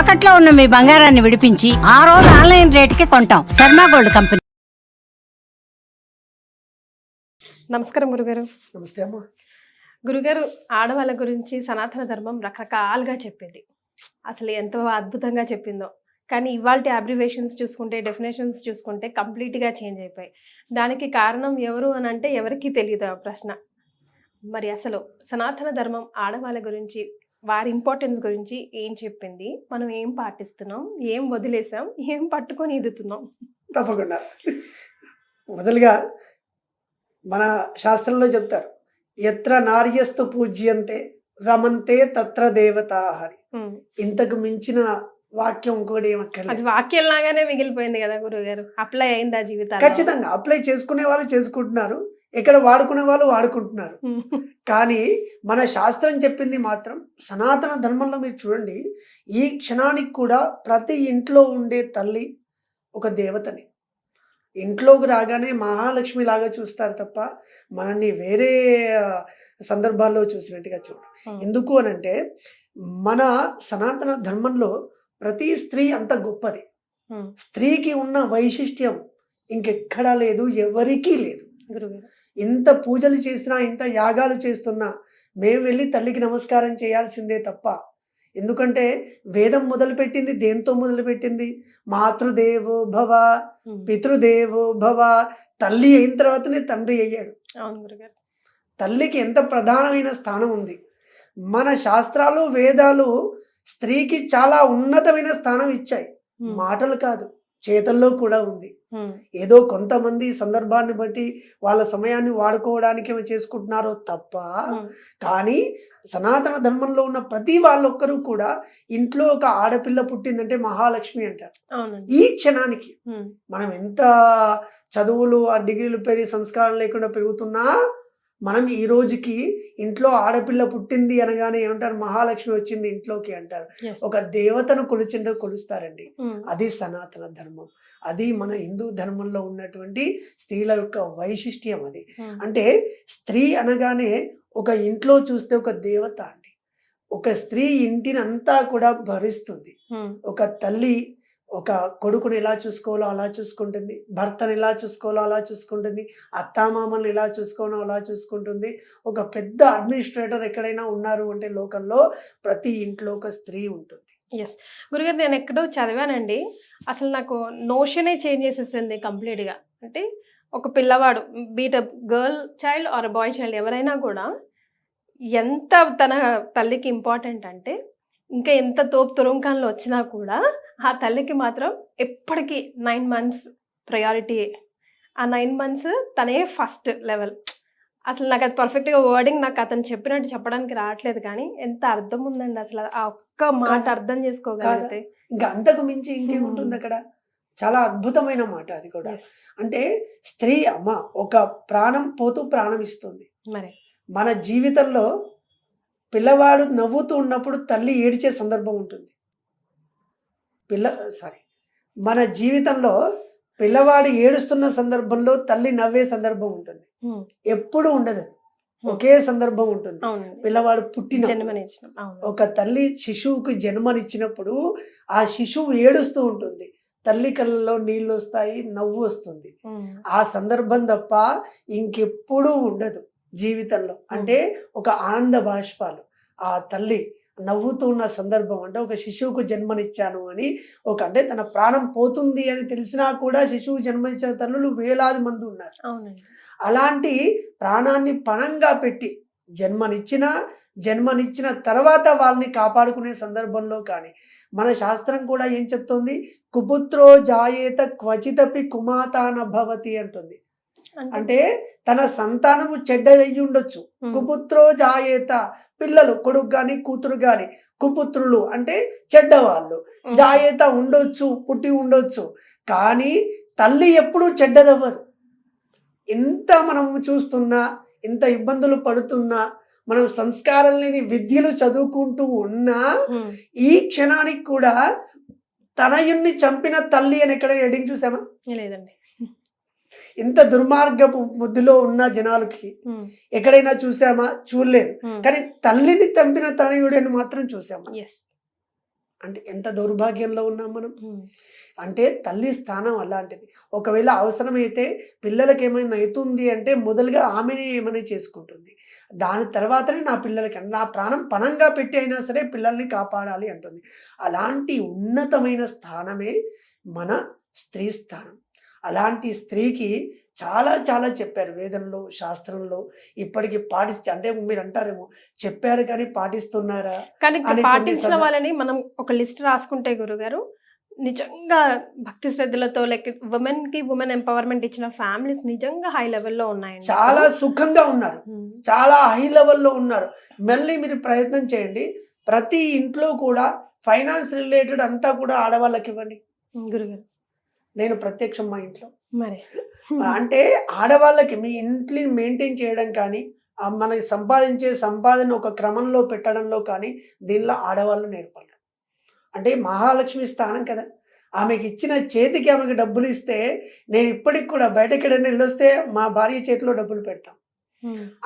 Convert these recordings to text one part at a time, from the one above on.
తాకట్లో ఉన్న మీ బంగారాన్ని విడిపించి ఆ రోజు ఆన్లైన్ రేటుకి కొంటాం. Sharma gold company. నమస్కారం గురుగారు. నమస్తే అమ్మా. గురుగారు, ఆడవాళ్ళ గురించి సనాతన ధర్మం రకరకాలుగా చెప్పింది. అసలు ఎంతో అద్భుతంగా చెప్పిందో. కానీ ఇవాళ అబ్రివేషన్స్ చూసుకుంటే, డెఫినేషన్స్ చూసుకుంటే కంప్లీట్గా చేంజ్ అయిపోయాయి. దానికి కారణం ఎవరు అని అంటే ఎవరికీ తెలియదు ఆ ప్రశ్న. మరి అసలు సనాతన ధర్మం ఆడవాళ్ళ గురించి, వారి ఇంపార్టెన్స్ గురించి ఏం చెప్పింది, మనం ఏం పాటిస్తున్నాం, ఏం వదిలేసాం, ఏం పట్టుకొని ఎదుగుతున్నాం? తప్పకుండా. మొదలుగా మన శాస్త్రంలో చెప్తారు, ఎత్ర నార్యస్తు పూజ్యంతే రమంతే తత్ర దేవతా అని. ఇంతకు మించిన వాక్యం ఇంకొకటి ఏమక్కర్లేదు. అది వాక్యం లాగానే మిగిలిపోయింది కదా గురుగారు. అప్లై అయిందా జీవితానికి? ఖచ్చితంగా అప్లై చేసుకునే వాళ్ళు చేసుకుంటున్నారు, ఎక్కడ వాడుకునే వాళ్ళు వాడుకుంటున్నారు. కానీ మన శాస్త్రం చెప్పింది మాత్రం సనాతన ధర్మంలో మీరు చూడండి, ఈ క్షణానికి కూడా ప్రతి ఇంట్లో ఉండే తల్లి ఒక దేవతని. ఇంట్లోకి రాగానే మహాలక్ష్మి లాగా చూస్తారు తప్ప మనల్ని వేరే సందర్భాల్లో చూసినట్టుగా చూడు. ఎందుకు అనంటే మన సనాతన ధర్మంలో ప్రతి స్త్రీ అంత గొప్పది. స్త్రీకి ఉన్న వైశిష్ట్యం ఇంకెక్కడా లేదు, ఎవరికీ లేదు. ఇంత పూజలు చేసినా, ఇంత యాగాలు చేస్తున్నా మేము వెళ్ళి తల్లికి నమస్కారం చేయాల్సిందే తప్ప. ఎందుకంటే వేదం మొదలుపెట్టింది దేంతో మొదలుపెట్టింది? మాతృదేవో భవ, పితృదేవో భవ. తల్లి అయిన తర్వాతనే తండ్రి అయ్యాడు. తల్లికి ఎంత ప్రధానమైన స్థానం ఉంది. మన శాస్త్రాలు, వేదాలు స్త్రీకి చాలా ఉన్నతమైన స్థానం ఇచ్చాయి. మాటలు కాదు, చేతల్లో కూడా ఉంది. ఏదో కొంతమంది సందర్భాన్ని బట్టి వాళ్ళ సమయాన్ని వాడుకోవడానికి చేసుకుంటున్నారో తప్ప, కానీ సనాతన ధర్మంలో ఉన్న ప్రతి వాళ్ళొక్కరూ కూడా ఇంట్లో ఒక ఆడపిల్ల పుట్టిందంటే మహాలక్ష్మి అంటారు. ఈ క్షణానికి మనం ఎంత చదువులు, ఆ డిగ్రీలు పెరిగి సంస్కారం లేకుండా పెరుగుతున్నా, మనం ఈ రోజుకి ఇంట్లో ఆడపిల్ల పుట్టింది అనగానే ఏమంటారు? మహాలక్ష్మి వచ్చింది ఇంట్లోకి అంటారు. ఒక దేవతను కొలుస్తారండి. అది సనాతన ధర్మం. అది మన హిందూ ధర్మంలో ఉన్నటువంటి స్త్రీల యొక్క వైశిష్ట్యం. అది అంటే స్త్రీ అనగానే ఒక ఇంట్లో చూస్తే ఒక దేవత అండి. ఒక స్త్రీ ఇంటిని అంతా కూడా భరిస్తుంది. ఒక తల్లి ఒక కొడుకుని ఎలా చూసుకోవాలో అలా చూసుకుంటుంది, భర్తను ఎలా చూసుకోవాలో అలా చూసుకుంటుంది, అత్తామామల్ని ఎలా చూసుకోవాలో అలా చూసుకుంటుంది. ఒక పెద్ద అడ్మినిస్ట్రేటర్ ఎక్కడైనా ఉన్నారు అంటే లోకంలో ప్రతి ఇంట్లో ఒక స్త్రీ ఉంటుంది. ఎస్ గురుగారు, నేను ఎక్కడో చదివానండి. అసలు నాకు నోషనే చేంజ్ చేసేసింది కంప్లీట్గా. అంటే ఒక పిల్లవాడు, beat girl child or bye child, ఎవరైనా కూడా ఎంత తన తల్లికి ఇంపార్టెంట్ అంటే, ఇంకా ఎంత తోపు తురుంకాన్లో వచ్చినా కూడా ఆ తల్లికి మాత్రం ఎప్పటికీ 9 months ప్రయారిటీ. ఆ 9 months తనే ఫస్ట్ లెవెల్. అసలు నాకు అది పర్ఫెక్ట్గా వర్డింగ్ నాకు అతను చెప్పినట్టు చెప్పడానికి రావట్లేదు, కానీ ఎంత అర్థం ఉందండి అసలు. ఆ ఒక్క మాట అర్థం చేసుకోగలిగితే ఇంకా అంతకు మించి ఇంకేముంటుంది అక్కడ? చాలా అద్భుతమైన మాట అది కూడా. అంటే స్త్రీ అమ్మ ఒక ప్రాణం పోతూ ప్రాణం ఇస్తుంది. మరి మన జీవితంలో పిల్లవాడు నవ్వుతూ ఉన్నప్పుడు తల్లి ఏడ్చే సందర్భం ఉంటుంది. మన జీవితంలో పిల్లవాడు ఏడుస్తున్న సందర్భంలో తల్లి నవ్వే సందర్భం ఉంటుంది. ఎప్పుడు ఉండదు, ఒకే సందర్భం ఉంటుంది. పిల్లవాడు ఒక తల్లి శిశువుకి జన్మనిచ్చినప్పుడు ఆ శిశువు ఏడుస్తూ ఉంటుంది. తల్లి కళ్ళలో నీళ్ళు వస్తాయి, నవ్వు వస్తుంది. ఆ సందర్భం తప్ప ఇంకెప్పుడూ ఉండదు జీవితంలో. అంటే ఒక ఆనంద బాష్పాలు. ఆ తల్లి నవ్వుతూ ఉన్న సందర్భం అంటే ఒక శిశువుకు జన్మనిచ్చాను అని, అంటే తన ప్రాణం పోతుంది అని తెలిసినా కూడా శిశువు జన్మనిచ్చిన తల్లులు వేలాది మంది ఉన్నారు. అలాంటి ప్రాణాన్ని పణంగా పెట్టి జన్మనిచ్చిన తర్వాత వాళ్ళని కాపాడుకునే సందర్భంలో కానీ మన శాస్త్రం కూడా ఏం చెప్తోంది? కుపుత్రో జాయేత క్వచితపి కుమాతాన భవతి అంటుంది. అంటే తన సంతానము చెడ్డదయ్యి ఉండొచ్చు. కుపుత్రో జాయేత, పిల్లలు, కొడుకు గాని కూతురు గాని, కుపుత్రులు అంటే చెడ్డవాళ్ళు. జాయేత ఉండొచ్చు, పుట్టి ఉండొచ్చు, కానీ తల్లి ఎప్పుడూ చెడ్డదవ్వదు. ఎంత మనము చూస్తున్నా, ఇంత ఇబ్బందులు పడుతున్నా, మనం సంస్కారం లేని విద్యలు చదువుకుంటూ ఉన్నా, ఈ క్షణానికి కూడా తనయుణ్ణి చంపిన తల్లి అని ఎక్కడ హెడ్డింగ్ చూసామా? లేదండి. ఇంత దుర్మార్గపు ముద్దులో ఉన్న జనాలకి ఎక్కడైనా చూసామా? చూడలేదు. కానీ తల్లిని చంపిన తనయుడని మాత్రం చూసామా? అంటే ఎంత దౌర్భాగ్యంలో ఉన్నాం మనం. ఉమ్, అంటే తల్లి స్థానం అలాంటిది. ఒకవేళ అవసరమైతే పిల్లలకి ఏమైనా అవుతుంది అంటే మొదలుగా ఆమెనే ఏమైనా చేసుకుంటుంది. దాని తర్వాతనే నా పిల్లలకి నా ప్రాణం పణంగా పెట్టి అయినా సరే పిల్లల్ని కాపాడాలి అంటుంది. అలాంటి ఉన్నతమైన స్థానమే మన స్త్రీ స్థానం. అలాంటి స్త్రీకి చాలా చాలా చెప్పారు వేదంలో, శాస్త్రంలో. ఇప్పటికి అంటే మీరు అంటారేమో చెప్పారు కానీ పాటిస్తున్నారా కానీ ఇక్కడ అని కొన్ని పాటించిన వాళ్ళని మనం ఒక లిస్ట్ రాసుకుంటే గురుగారు, నిజంగా భక్తి శ్రద్ధలతో లైక్ ఉమెన్ ఎంపవర్మెంట్ ఇచ్చిన ఫ్యామిలీస్ నిజంగా హై లెవెల్లో ఉన్నాయండి. చాలా సుఖంగా ఉన్నారు. చాలా హై లెవెల్‌లో ఉన్నారు. మళ్ళీ మీరు ప్రయత్నం చేయండి. ప్రతి ఇంట్లో కూడా ఫైనాన్స్ రిలేటెడ్ అంతా కూడా ఆడవాళ్ళకివ్వండి. గురుగారు నేను ప్రత్యక్షం మా ఇంట్లో. మరి అంటే ఆడవాళ్ళకి మీ ఇంటిని మెయింటైన్ చేయడం కానీ, మనకి సంపాదించే సంపాదన ఒక క్రమంలో పెట్టడంలో కానీ, దీనిలో ఆడవాళ్ళు నేర్పాలి. అంటే మహాలక్ష్మి స్థానం కదా! ఆమెకిచ్చిన చేతికి ఆమెకి డబ్బులిస్తే, నేను ఇప్పటికి కూడా బయటెక్కడైనా ఎళ్ళొస్తే మా భార్య చేతిలో డబ్బులు పెడతాం.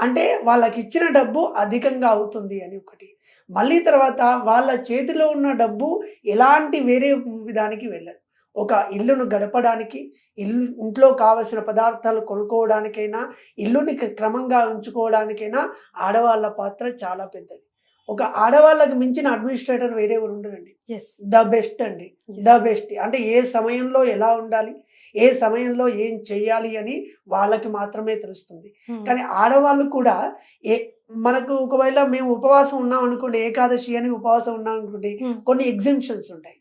అంటే వాళ్ళకిచ్చిన డబ్బు అధికంగా అవుతుంది అని ఒకటి. మళ్ళీ తర్వాత వాళ్ళ చేతిలో ఉన్న డబ్బు ఎలాంటి వేరే విధానికి వెళ్ళదు. ఒక ఇల్లును గడపడానికి, ఇంట్లో కావలసిన పదార్థాలు కొనుక్కోవడానికైనా, ఇల్లుని క్రమంగా ఉంచుకోవడానికైనా ఆడవాళ్ళ పాత్ర చాలా పెద్దది. ఒక ఆడవాళ్ళకి మించిన అడ్మినిస్ట్రేటర్ వేరే ఎవరు ఉండరండి. ద బెస్ట్ అండి. The best. అంటే ఏ సమయంలో ఎలా ఉండాలి, ఏ సమయంలో ఏం చెయ్యాలి అని వాళ్ళకి మాత్రమే తెలుస్తుంది. కానీ ఆడవాళ్ళు కూడా మనకు ఒకవేళ మేము ఉపవాసం ఉన్నాం అనుకోండి, ఏకాదశి అని ఉపవాసం ఉన్నాం అనుకోండి, కొన్ని ఎగ్జిబిషన్స్ ఉంటాయి.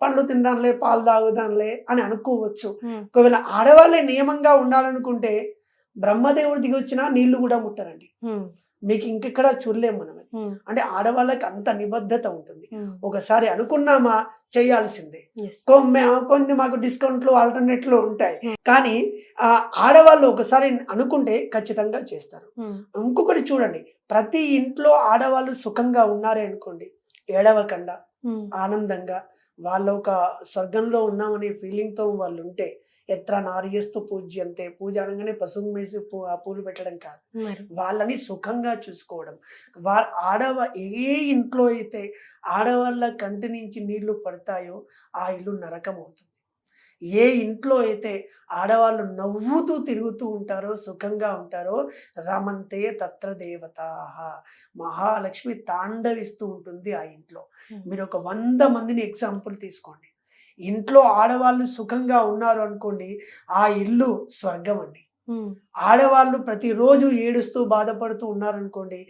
పండ్లు తినడానిలే, పాలు తాగుదానిలే అని అనుకోవచ్చు. ఒకవేళ ఆడవాళ్ళే నియమంగా ఉండాలనుకుంటే బ్రహ్మదేవుడు దిగి వచ్చినా నీళ్లు కూడా ముట్టరండి. మీకు ఇంకెక్కడ చూడలేము మనం. అంటే ఆడవాళ్ళకి అంత నిబద్ధత ఉంటుంది. ఒకసారి అనుకున్నామా చేయాల్సిందే. కొన్ని మాకు డిస్కౌంట్లు, ఆల్టర్నేట్లు ఉంటాయి. కానీ ఆడవాళ్ళు ఒకసారి అనుకుంటే ఖచ్చితంగా చేస్తారు. ఇంకొకటి చూడండి, ప్రతి ఇంట్లో ఆడవాళ్ళు సుఖంగా ఉన్నారే అనుకోండి, ఏడవకుండా ఆనందంగా వాళ్ళ ఒక స్వర్గంలో ఉన్నామనే ఫీలింగ్తో వాళ్ళు ఉంటే, ఎత్ర నార్యస్తు పూజ్యంతే, పూజ అనగానే పసుపు వేసి పూలు పెట్టడం కాదు, వాళ్ళని సుఖంగా చూసుకోవడం. ఏ ఇంట్లో అయితే ఆడవాళ్ళ కంటి నుంచి నీళ్లు పడతాయో ఆ ఇల్లు నరకం అవుతుంది. ఏ ఇంట్లో అయితే ఆడవాళ్ళు నవ్వుతూ తిరుగుతూ ఉంటారో, సుఖంగా ఉంటారో, రమంతే తత్ర దేవతాః, మహాలక్ష్మి తాండవిస్తూ ఉంటుంది ఆ ఇంట్లో. మీరు ఒక 100 మందిని ఎగ్జాంపుల్ తీసుకోండి. ఇంట్లో ఆడవాళ్ళు సుఖంగా ఉన్నారు అనుకోండి, ఆ ఇల్లు స్వర్గం అండి. ఆడవాళ్ళు ప్రతిరోజు ఏడుస్తూ బాధపడుతూ ఉన్నారనుకోండి,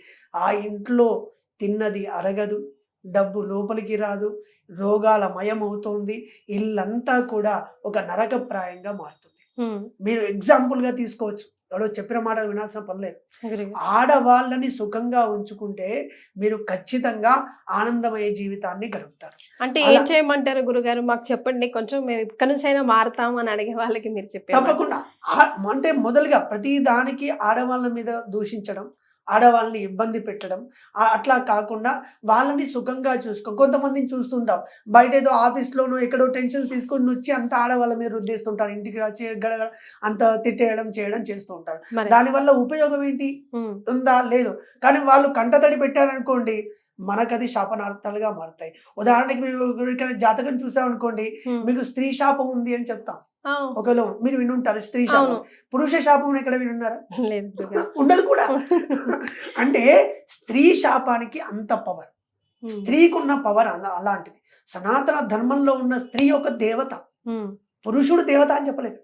ఆ ఇంట్లో తిన్నది అరగదు, డబ్బు లోపలికి రాదు, రోగాల మయం అవుతోంది, ఇల్లంతా కూడా ఒక నరకప్రాయంగా మారుతుంది. మీరు ఎగ్జాంపుల్ గా తీసుకోవచ్చు. ఎవరో చెప్పిన మాట వినాల్సిన పని లేదు. ఆడవాళ్ళని సుఖంగా ఉంచుకుంటే మీరు ఖచ్చితంగా ఆనందమయ జీవితాన్ని గడుపుతారు. అంటే ఏం చేయమంటారు గురుగారు? మాకు చెప్పండి కొంచెం, మేము ఇక్కడ నుంచి అయినా మారుతాం అని అడిగే వాళ్ళకి మీరు చెప్పారు. తప్పకుండా. అంటే మొదలుగా ప్రతి దానికి ఆడవాళ్ళ మీద దూషించడం, ఆడవాళ్ళని ఇబ్బంది పెట్టడం, అట్లా కాకుండా వాళ్ళని సుఖంగా కొంతమందిని చూస్తుంటాం, బయట ఏదో ఆఫీస్లోనో ఎక్కడో టెన్షన్ తీసుకొని వచ్చి అంత ఆడవాళ్ళ మీద రుద్దేస్తుంటారు, ఇంటికి వచ్చి అంత తిట్టేయడం చేయడం చేస్తూ ఉంటారు. దానివల్ల ఉపయోగం ఏంటి ఉందా? లేదు. కానీ వాళ్ళు కంటతడి పెట్టారనుకోండి, మనకది శాపనార్థాలుగా మారుతాయి. ఉదాహరణకి మేము జాతకం చూసామనుకోండి, మీకు స్త్రీ శాపం ఉంది అని చెప్తాం. ఒకవేళ మీరు వినుంటారు స్త్రీ శాపం. పురుష శాపం ఎక్కడ వినున్నారా? ఉండదు కూడా. అంటే స్త్రీ శాపానికి అంత పవర్, స్త్రీకి ఉన్న పవర్ అలాంటిది. సనాతన ధర్మంలో ఉన్న స్త్రీ ఒక దేవత, పురుషుడు దేవత అని చెప్పలేదు,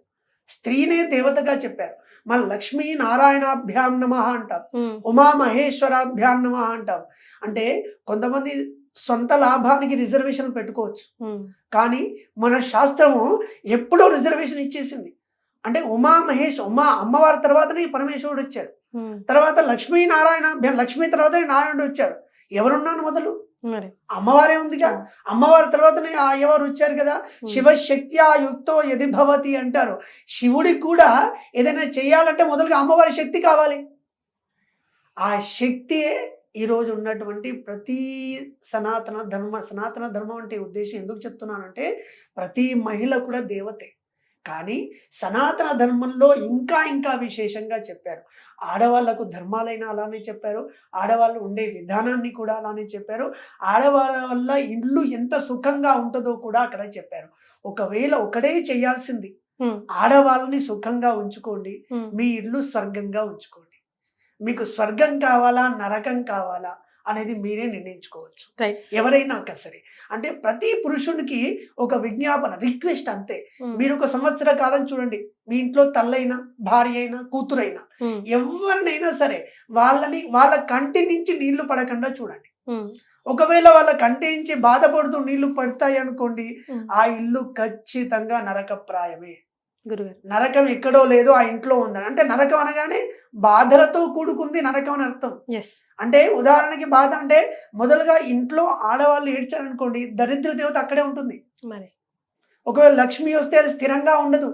స్త్రీనే దేవతగా చెప్పారు. మన లక్ష్మీ నారాయణాభ్యాం నమః అంటాం, ఉమా మహేశ్వరాభ్యాం నమః అంటాం. అంటే కొంతమంది సొంత లాభానికి రిజర్వేషన్ పెట్టుకోవచ్చు, కానీ మన శాస్త్రము ఎప్పుడో రిజర్వేషన్ ఇచ్చేసింది. అంటే ఉమా అమ్మవారి తర్వాతనే పరమేశ్వరుడు వచ్చాడు, తర్వాత లక్ష్మీనారాయణ, లక్ష్మీ తర్వాతనే నారాయణుడు వచ్చాడు. ఎవరున్నాను మొదలు? అమ్మవారే ఉందిగా. అమ్మవారి తర్వాతనే అయ్యవారు వచ్చారు కదా. శివశక్త్యా యుక్తో యది భవతి అంటారు. శివుడికి కూడా ఏదైనా చెయ్యాలంటే మొదలుగా అమ్మవారి శక్తి కావాలి. ఆ శక్తియే ఈరోజు ఉన్నటువంటి ప్రతి సనాతన ధర్మం అంటే ఉద్దేశం ఎందుకు చెప్తున్నానంటే, ప్రతి మహిళ కూడా దేవతే. కానీ సనాతన ధర్మంలో ఇంకా ఇంకా విశేషంగా చెప్పారు. ఆడవాళ్లకు ధర్మాలైనా అలానే చెప్పారు. ఆడవాళ్ళు ఉండే విధానాన్ని కూడా అలానే చెప్పారు. ఆడవాళ్ళ వల్ల ఇల్లు ఎంత సుఖంగా ఉంటుందో కూడా అక్కడ చెప్పారు. ఒకవేళ ఒకటే చేయాల్సింది, ఆడవాళ్ళని సుఖంగా ఉంచుకోండి, మీ ఇల్లు స్వర్గంగా ఉంచుకోండి. మీకు స్వర్గం కావాలా, నరకం కావాలా అనేది మీరే నిర్ణయించుకోవచ్చు. ఎవరైనా సరే. అంటే ప్రతి పురుషునికి ఒక విజ్ఞాపన, రిక్వెస్ట్ అంతే. మీరు ఒక సంవత్సర కాలం చూడండి, మీ ఇంట్లో తల్లైనా, భార్య అయినా, కూతురైనా, ఎవరినైనా సరే వాళ్ళ కంటి నుంచి నీళ్లు పడకుండా చూడండి. ఒకవేళ వాళ్ళ కంటి నుంచి బాధపడుతూ నీళ్లు పడతాయి అనుకోండి, ఆ ఇల్లు ఖచ్చితంగా నరకప్రాయమే. నరకం ఎక్కడో లేదు, ఆ ఇంట్లో ఉందని. అంటే నరకం అనగానే బాధలతో కూడుకుంది నరకం అని అర్థం. అంటే ఉదాహరణకి బాధ అంటే మొదలుగా ఇంట్లో ఆడవాళ్ళు ఏడ్చారనుకోండి, దరిద్ర దేవత అక్కడే ఉంటుంది. ఒకవేళ లక్ష్మి వస్తే అది స్థిరంగా ఉండదు,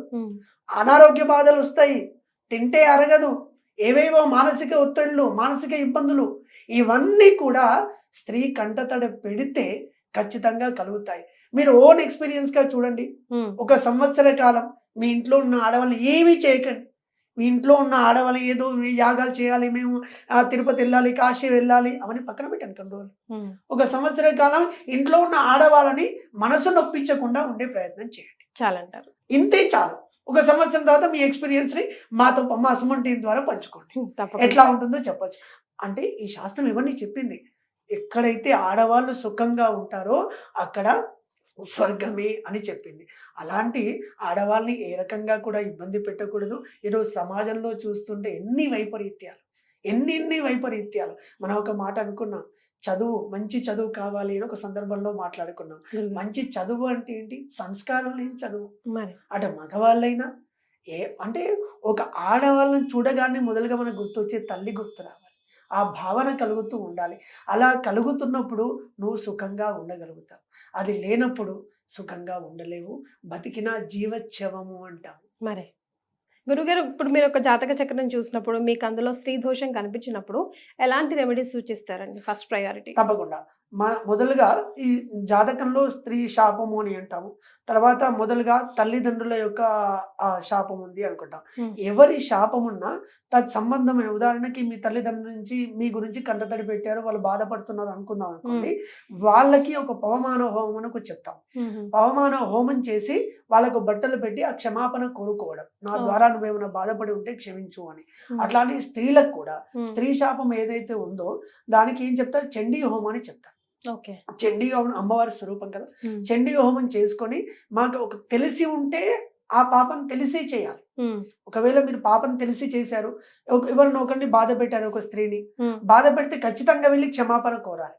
అనారోగ్య బాధలు వస్తాయి, తింటే అరగదు, ఏవేవో మానసిక ఒత్తిళ్లు, మానసిక ఇబ్బందులు, ఇవన్నీ కూడా స్త్రీ కంటతడ పెడితే ఖచ్చితంగా కలుగుతాయి. మీరు ఓన్ ఎక్స్పీరియన్స్ గా చూడండి. ఒక సంవత్సర కాలం మీ ఇంట్లో ఉన్న ఆడవాళ్ళని ఏమీ చేయకండి. మీ ఇంట్లో ఉన్న ఆడవాళ్ళని ఏదో యాగాలు చేయాలి, మేము తిరుపతి వెళ్ళాలి, కాశీ వెళ్ళాలి, అవన్నీ పక్కన పెట్టండి కొన్ని రోజులు. ఒక సంవత్సర కాలం ఇంట్లో ఉన్న ఆడవాళ్ళని మనసు నొప్పించకుండా ఉండే ప్రయత్నం చేయండి. చాలంటారు. ఇంతే చాలు. ఒక సంవత్సరం తర్వాత మీ ఎక్స్పీరియన్స్ ని మా సుమన్ టీం ద్వారా పంచుకోండి. ఎట్లా ఉంటుందో చెప్పచ్చు. అంటే ఈ శాస్త్రం ఇవన్నీ చెప్పింది. ఎక్కడైతే ఆడవాళ్ళు సుఖంగా ఉంటారో అక్కడ స్వర్గమే అని చెప్పింది. అలాంటి ఆడవాళ్ళని ఏ రకంగా కూడా ఇబ్బంది పెట్టకూడదు. ఈరోజు సమాజంలో చూస్తుంటే ఎన్ని వైపరీత్యాలు. మనం ఒక మాట అనుకున్నాం, మంచి చదువు కావాలి అని ఒక సందర్భంలో మాట్లాడుకున్నాం. మంచి చదువు అంటే ఏంటి? సంస్కారం లేని చదువు. అటు మగవాళ్ళైనా అంటే ఒక ఆడవాళ్ళని చూడగానే మొదలుగా మనకు గుర్తొచ్చే తల్లి గుర్తు రావాలి. ఆ భావన కలుగుతూ ఉండాలి. అలా కలుగుతున్నప్పుడు నువ్వు సుఖంగా ఉండగలుగుతావు. అది లేనప్పుడు సుఖంగా ఉండలేవు. బతికిన జీవచ్ఛవము అంటాము. మరి గురుగారు, ఇప్పుడు మీరు ఒక జాతక చక్రం చూసినప్పుడు మీకు అందులో స్త్రీ దోషం కనిపించినప్పుడు ఎలాంటి రెమెడీస్ సూచిస్తారండి? ఫస్ట్ ప్రయారిటీ తప్పకుండా మొదలుగా ఈ జాతకంలో స్త్రీ శాపము అని అంటాము. తర్వాత మొదలుగా తల్లిదండ్రుల యొక్క శాపం ఉంది అనుకుంటాం. ఎవరి శాపం ఉన్నా సంబంధమైన, ఉదాహరణకి మీ తల్లిదండ్రుల నుంచి మీ గురించి కంటతడి పెట్టారు, వాళ్ళు బాధపడుతున్నారు అనుకుందాం అనుకోండి. వాళ్ళకి ఒక పవమాన హోమం అని చెప్తాం. పవమాన హోమం చేసి వాళ్ళకు బట్టలు పెట్టి ఆ క్షమాపణ కోరుకోవడం, నా ద్వారా నువ్వేమైనా బాధపడి ఉంటే క్షమించు అని. అట్లానే స్త్రీలకు కూడా స్త్రీ శాపం ఏదైతే ఉందో దానికి ఏం చెప్తారు? చండీ హోమం అని చెప్తారు. చండీ హోమం అమ్మవారి స్వరూపం కదా. చండీ హోమం చేసుకొని మాకు తెలిసి ఉంటే ఆ పాపం తెలిసి చేయాలి. ఒకవేళ మీరు పాపం తెలిసి చేశారు, ఎవరిని ఒకరిని బాధ పెట్టారు, ఒక స్త్రీని బాధ పెడితే ఖచ్చితంగా వెళ్ళి క్షమాపణ కోరాలి.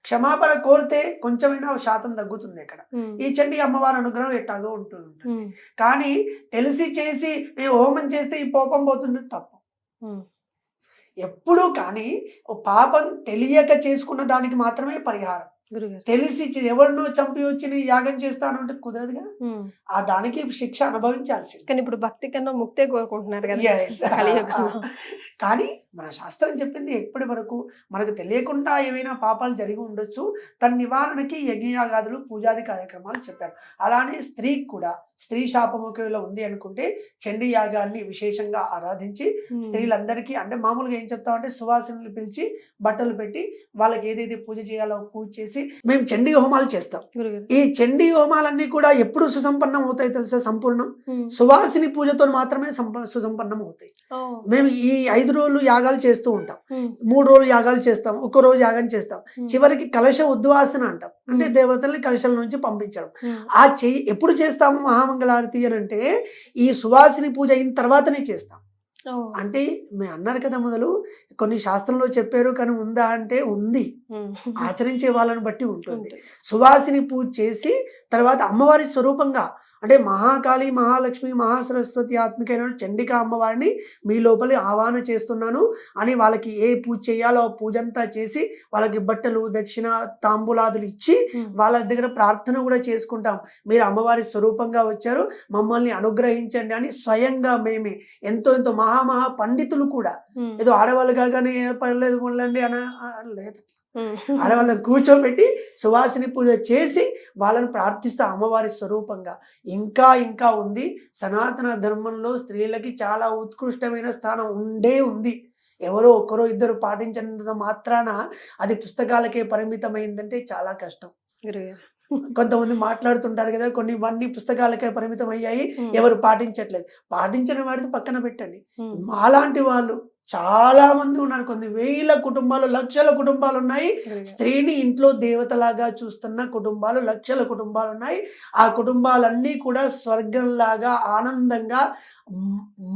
క్షమాపణ కోరితే కొంచెమైనా శాతం తగ్గుతుంది. ఇక్కడ ఈ చండీ అమ్మవారి అనుగ్రహం ఎట్టాగో ఉంటుంది. కానీ తెలిసి చేసి నేను హోమం చేస్తే ఈ కోపం పోతుంది, తప్పు. ఎప్పుడూ కానీ పాపం తెలియక చేసుకున్న దానికి మాత్రమే పరిహారం. తెలిసి ఎవరినో చంపి వచ్చి యాగం చేస్తాను అంటే కుదరదుగా. ఆ దానికి శిక్ష అనుభవించాల్సింది. కానీ ఇప్పుడు భక్తి కన్నా ముక్తే కోరుకుంటున్నారు కదా. కానీ మన శాస్త్రం చెప్పింది ఎప్పటి వరకు మనకు తెలియకుండా ఏవైనా పాపాలు జరిగి ఉండొచ్చు, తన నివారణకి యజ్ఞయాగాదులు, పూజాది కార్యక్రమాలు చెప్పారు. అలానే స్త్రీకి కూడా స్త్రీ శాపం ఒకవేళ ఉంది అనుకుంటే చండీ యాగాన్ని విశేషంగా ఆరాధించి స్త్రీలందరికీ, అంటే మామూలుగా ఏం చెప్తామంటే సువాసినులు పిలిచి బట్టలు పెట్టి వాళ్ళకి ఏదైతే పూజ చేయాలో పూజ చేసి మేము చండీ హోమాలు చేస్తాం. ఈ చండీ హోమాలన్నీ కూడా ఎప్పుడు సుసంపన్నం అవుతాయి తెలుసా? సంపూర్ణం సువాసిని పూజతో మాత్రమే సుసంపన్నం అవుతాయి. మేము ఈ 5 రోజులు యాగాలు చేస్తూ ఉంటాం, 3 రోజులు యాగాలు చేస్తాం, 1 రోజు యాగం చేస్తాం. చివరికి కలశ ఉద్వాసన అంటాం, అంటే దేవతల్ని కలశల నుంచి పంపించడం. ఆ ఎప్పుడు చేస్తాము మహామంగళారతి అని అంటే ఈ సువాసిని పూజ అయిన తర్వాతనే చేస్తాం. అంటే మీరు అన్నారు కదా మొదలు, కొన్ని శాస్త్రంలో చెప్పారు కానీ ఉందా అంటే ఉంది. ఆచరించే వాళ్ళని బట్టి ఉంటుంది. సువాసిని పూజ చేసి తర్వాత అమ్మవారి స్వరూపంగా, అంటే మహాకాళి, మహాలక్ష్మి, మహాసరస్వతి ఆత్మికైన చండికా అమ్మవారిని మీ లోపలి ఆహ్వాన చేస్తున్నాను అని వాళ్ళకి ఏ పూజ చేయాలో పూజ అంతా చేసి వాళ్ళకి బట్టలు, దక్షిణ, తాంబూలాదులు ఇచ్చి వాళ్ళ దగ్గర ప్రార్థన కూడా చేసుకుంటాం. మీరు అమ్మవారి స్వరూపంగా వచ్చారు, మమ్మల్ని అనుగ్రహించండి అని స్వయంగా మేమే ఎంతో మహా పండితులు కూడా, ఏదో ఆడవాళ్ళు కాగానే పర్లేదు మొదలండి అని లేదు. ఆడవాళ్ళని కూర్చోబెట్టి సువాసిని పూజ చేసి వాళ్ళని ప్రార్థిస్తే అమ్మవారి స్వరూపంగా ఇంకా ఇంకా ఉంది. సనాతన ధర్మంలో స్త్రీలకి చాలా ఉత్కృష్టమైన స్థానం ఉంది. ఎవరో ఒకరో ఇద్దరు పాటించినంత మాత్రాన అది పుస్తకాలకే పరిమితమైందంటే చాలా కష్టం. గురుగారు కొంతమంది మాట్లాడుతుంటారు కదా, కొన్ని పుస్తకాలకే పరిమితం అయ్యాయి, ఎవరు పాటించట్లేదు. పాటించిన వాడిని పక్కన పెట్టండి. మాలాంటి వాళ్ళు చాలా మంది ఉన్నారు. కొన్ని వేల కుటుంబాలు, లక్షల కుటుంబాలు ఉన్నాయి. స్త్రీని ఇంట్లో దేవతలాగా చూస్తున్న కుటుంబాలు, లక్షల కుటుంబాలు ఉన్నాయి. ఆ కుటుంబాలన్నీ కూడా స్వర్గంలాగా ఆనందంగా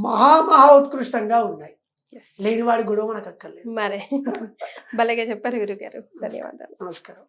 మహా ఉత్కృష్టంగా ఉన్నాయి. లేనివాడి గొడవ మనకు అక్కర్లేదు. మరే భలేగా చెప్పారు గురుగారు. ధన్యవాదాలు. నమస్కారం.